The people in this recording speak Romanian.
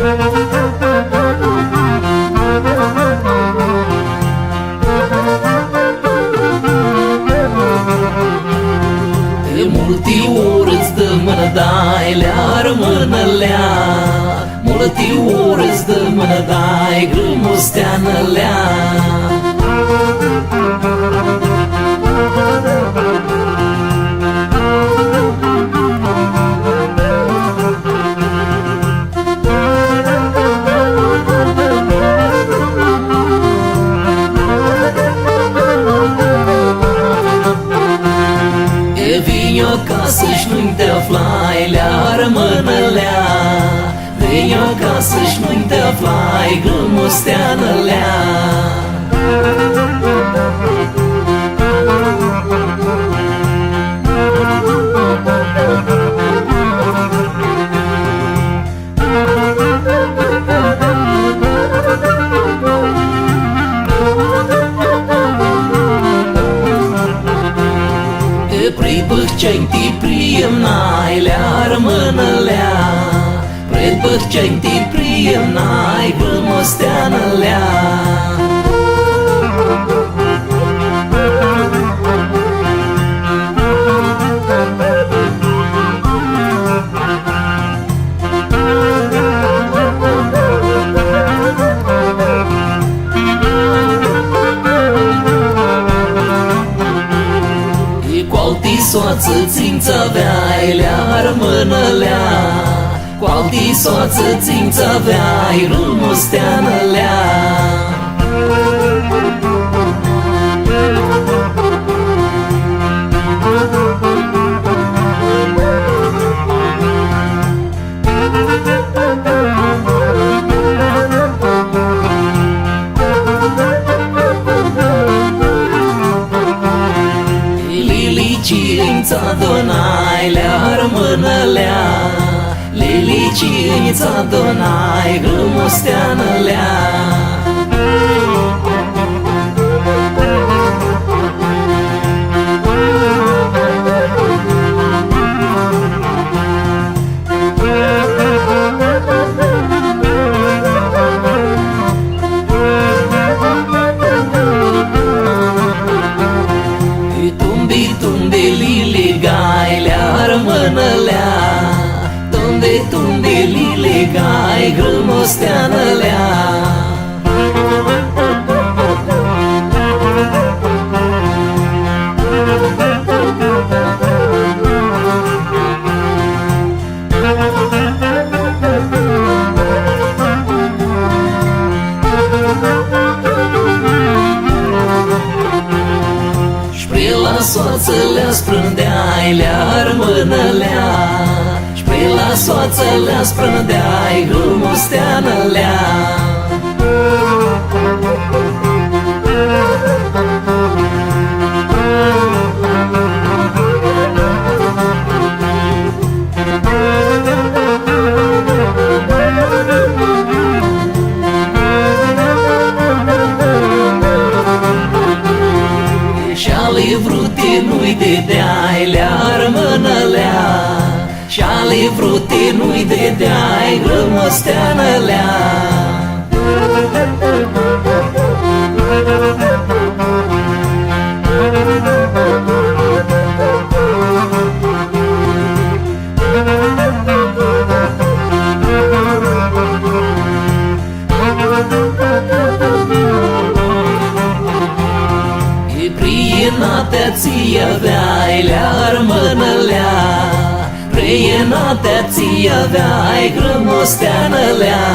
De multe ori îți dă mână, dai le-ar mână-lea. Multe ori îți dă mână, dai grămosteană-lea. Vini acasă-și nu-i te aflai, le-ar mână-lea. Vini acasă-și nu-i te aflai, grămosteană-lea. Pred-băhceanti priemnai, le-ar mână-lea. Pred-băhceanti priemnai, grămosteană-lea. Soață țință aveai, le-ar mână-lea. Cu altii soață țință aveai, grămosteană-lea. Liliciința donai, le-ar mână-lea. Liliciința donai, grămosteană-lea. Tunde liligai, le-ar mână-lea. Tunde liligai, grămosteană-lea. Soață le-a sprândeai, le-ar mână-lea. Spre la soață le-a sprândeai, grămosteană-lea. Și-ale vrute nu-i dedeai, le-ar mână-lea. Și-ale vrute nu-i dedeai, grămosteană-lea. Prienata ți aveai, le-ar mână-lea. Prienata ți aveai, grămosteană-lea.